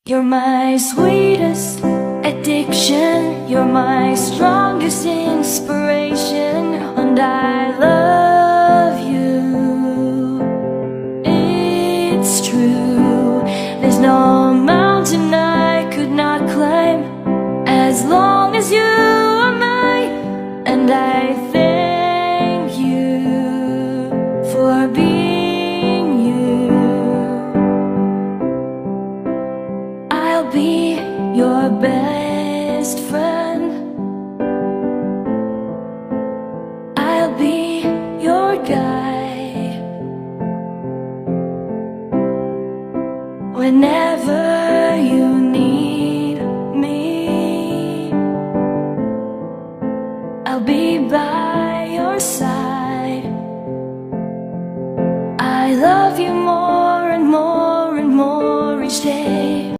You're my sweetest addiction, you're my strongest inspiration, and I love you. It's true, there's no mountain I could not climb as long as you are mine, and I thank you for being you. I'll be your best friend.